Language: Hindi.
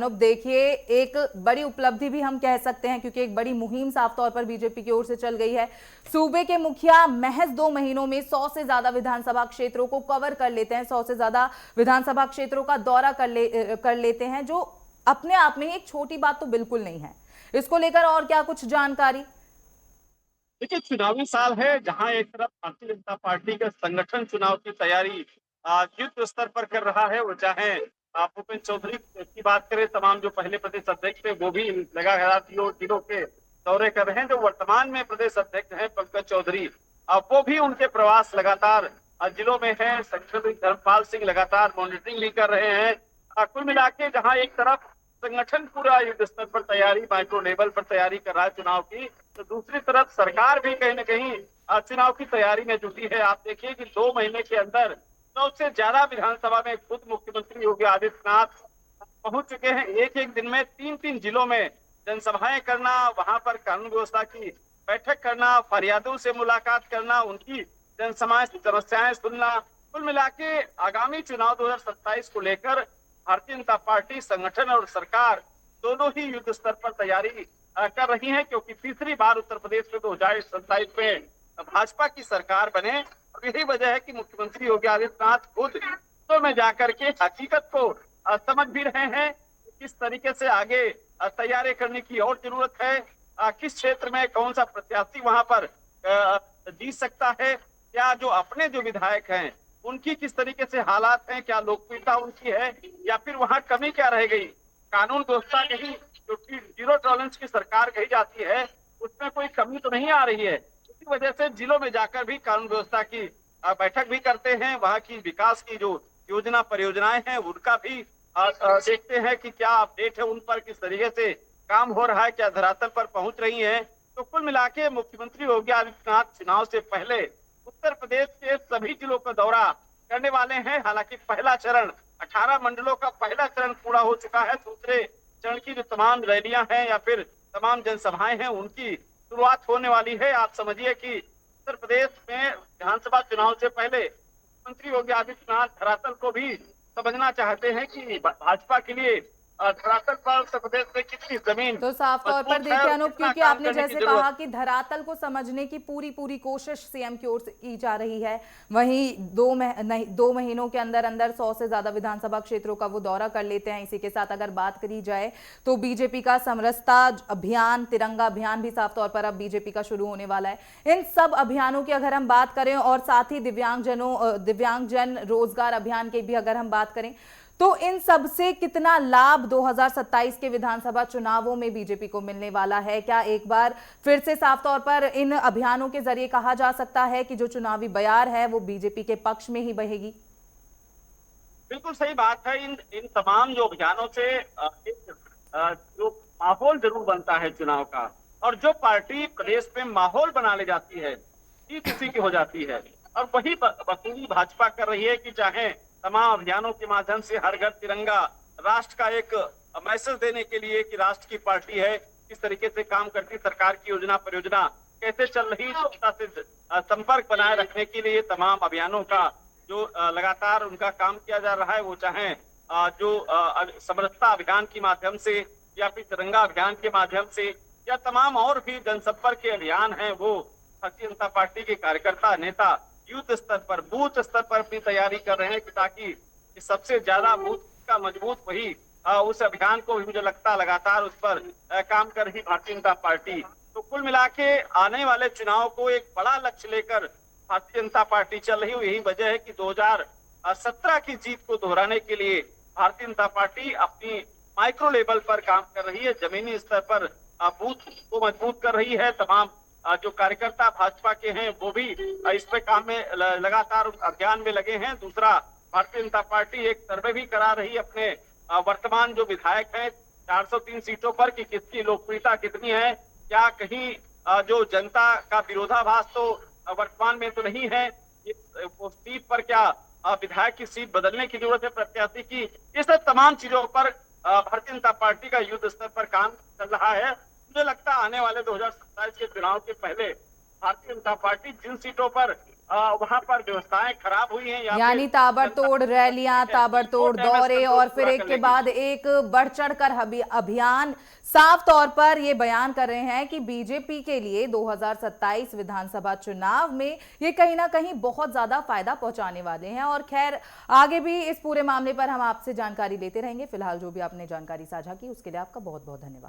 अब देखिए, एक बड़ी उपलब्धि भी हम कह सकते हैं क्योंकि एक बड़ी मुहिम साफ तौर पर बीजेपी की ओर से चल गई है। सूबे के मुखिया महज 2 महीनों में 100 से ज्यादा विधानसभा क्षेत्रों को कवर कर लेते हैं, 100 से ज्यादा विधानसभा क्षेत्रों का दौरा कर लेते हैं, जो अपने आप में एक छोटी बात तो बिल्कुल नहीं है। इसको लेकर और क्या कुछ जानकारी? देखिए, चुनावी साल है जहां एक तरफ भारतीय जनता पार्टी का संगठन चुनाव की तैयारी युद्ध स्तर पर कर रहा है। वो चाहे भूपेंद्र चौधरी की बात करें, तमाम जो पहले प्रदेश अध्यक्ष थे वो भी लगातार जिलों के दौरे कर रहे हैं। जो वर्तमान में प्रदेश अध्यक्ष हैं पंकज चौधरी, वो भी उनके प्रवास लगातार जिलों में है। सेक्रेटरी धर्मपाल सिंह लगातार मॉनिटरिंग भी कर रहे हैं। कुल मिला के जहाँ एक तरफ संगठन पूरा युद्ध स्तर पर तैयारी, माइक्रो लेवल पर तैयारी कर रहा है चुनाव की, तो दूसरी तरफ सरकार भी कहीं न कहीं चुनाव की तैयारी में जुटी है। आप देखिए कि 2 महीने के अंदर 100 से ज्यादा विधानसभा में खुद मुख्यमंत्री योगी आदित्यनाथ पहुंच चुके हैं। एक एक दिन में 3-3 जिलों में जनसभाएं करना, वहां पर कानून व्यवस्था की बैठक करना, फरियादों से मुलाकात करना, उनकी समस्याएं सुनना। कुल मिला के आगामी चुनाव 2027 को लेकर भारतीय जनता पार्टी संगठन और सरकार दोनों ही युद्ध स्तर पर तैयारी कर रही है, क्योंकि तीसरी बार उत्तर प्रदेश में 2027 में भाजपा की सरकार बने। और यही वजह है कि मुख्यमंत्री योगी आदित्यनाथ खुद तो में जाकर के हकीकत को समझ भी रहे हैं। किस तरीके से आगे तैयारी करने की और जरूरत है, किस क्षेत्र में कौन सा प्रत्याशी वहां पर जीत सकता है, क्या जो अपने जो विधायक हैं उनकी किस तरीके से हालात हैं, क्या लोकप्रियता उनकी है, या फिर वहां कमी क्या रह गई। कानून व्यवस्था कहीं जो जीरो टॉलरेंस की सरकार कही जाती है उसमें कोई कमी तो नहीं आ रही है। इसी वजह से जिलों में जाकर भी कानून व्यवस्था की बैठक भी करते हैं। वहां की विकास की जो योजना परियोजनाएं हैं उनका भी देखते हैं कि क्या अपडेट है, उन पर किस तरीके से काम हो रहा है, क्या धरातल पर पहुंच रही है। तो कुल मिला के मुख्यमंत्री योगी आदित्यनाथ चुनाव से पहले उत्तर प्रदेश के सभी जिलों का दौरा करने वाले हैं। हालांकि पहला चरण 18 मंडलों का पहला चरण पूरा हो चुका है। दूसरे चरण की जो तमाम रैलियां हैं या फिर तमाम जनसभाएं हैं उनकी शुरुआत होने वाली है। आप समझिए कि उत्तर प्रदेश में विधानसभा चुनाव से पहले मुख्यमंत्री योगी आदित्यनाथ धरातल को भी समझना चाहते हैं कि भाजपा के लिए धरातल पर उत्तर प्रदेश में कितनी जमीन तो साफ तौर पर मजबूत है देखिए और अनूप, कितना क्योंकि काम आपने करने की जैसे जरूरत कहा है। कि धरातल को समझने की पूरी पूरी कोशिश सीएम की ओर से की जा रही है, वहीं 2 महीनों के अंदर अंदर 100 से ज्यादा विधानसभा क्षेत्रों का वो दौरा कर लेते हैं। इसी के साथ अगर बात करी जाए तो बीजेपी का समरसता अभियान, तिरंगा अभियान भी साफ तौर पर अब बीजेपी का शुरू होने वाला है। इन सब अभियानों की अगर हम बात करें और साथ ही दिव्यांगजन रोजगार अभियान की भी अगर हम बात करें, तो इन सब से कितना लाभ 2027 के विधानसभा चुनावों में बीजेपी को मिलने वाला है? क्या एक बार फिर से साफ तौर पर इन अभियानों के जरिए कहा जा सकता है कि जो चुनावी बयार है वो बीजेपी के पक्ष में ही बहेगी? बिल्कुल सही बात है। इन इन तमाम जो अभियानों से एक जो माहौल जरूर बनता है चुनाव का, और जो पार्टी प्रदेश में माहौल बना ले जाती है जीत उसी की हो जाती है। और वही वसूली भाजपा कर रही है कि चाहे तमाम अभियानों के माध्यम से हर घर तिरंगा, राष्ट्र का एक मैसेज देने के लिए कि राष्ट्र की पार्टी है, किस तरीके से काम करती सरकार की योजना परियोजना कैसे चल रही, जनता से संपर्क बनाए रखने के लिए तमाम अभियानों का जो लगातार उनका काम किया जा रहा है। वो चाहे जो समरसता अभियान के माध्यम से या फिर तिरंगा अभियान के माध्यम से या तमाम और भी जनसंपर्क के अभियान हैं, वो भारतीय जनता पार्टी के कार्यकर्ता नेता यूथ स्तर पर, बूथ स्तर पर अपनी तैयारी कर रहे हैं कि ताकि सबसे ज्यादा बूथ का मजबूत वही उस अभियान को भी मुझे लगता लगातार उस पर काम कर रही भारतीय जनता पार्टी। तो कुल मिला के आने वाले चुनाव को एक बड़ा लक्ष्य लेकर भारतीय जनता पार्टी चल रही है। यही वजह है कि 2017 की जीत को दोहराने के लिए भारतीय जनता पार्टी अपनी माइक्रो लेवल पर काम कर रही है, जमीनी स्तर पर बूथ को मजबूत कर रही है। तमाम जो कार्यकर्ता भाजपा के हैं वो भी इस पे काम में लगातार अभियान में लगे हैं। दूसरा, भारतीय जनता पार्टी एक सर्वे भी करा रही है अपने वर्तमान जो विधायक हैं 403 सीटों पर कि किसकी लोकप्रियता कितनी है, क्या कहीं जो जनता का विरोधाभास तो वर्तमान में तो नहीं है, वो सीट पर क्या विधायक की सीट बदलने की जरूरत है प्रत्याशी की। इस तमाम चीजों पर भारतीय जनता पार्टी का युद्ध स्तर पर काम चल रहा है। मुझे लगता है आने वाले 2027 के चुनाव के पहले भारतीय जनता पार्टी जिन सीटों पर वहां पर व्यवस्थाएं खराब हुई हैं या यानी फिर ताबड़तोड़ रैलियां, ताबड़तोड़ दौरे और फिर पूरा एक कर के लेगी। बाद एक बढ़ चढ़कर अभियान साफ तौर पर ये बयान कर रहे हैं कि बीजेपी के लिए 2027 विधानसभा चुनाव में ये कहीं ना कहीं बहुत ज्यादा फायदा पहुंचाने वाले हैं। और खैर आगे भी इस पूरे मामले पर हम आपसे जानकारी लेते रहेंगे। फिलहाल जो भी आपने जानकारी साझा की उसके लिए आपका बहुत बहुत धन्यवाद।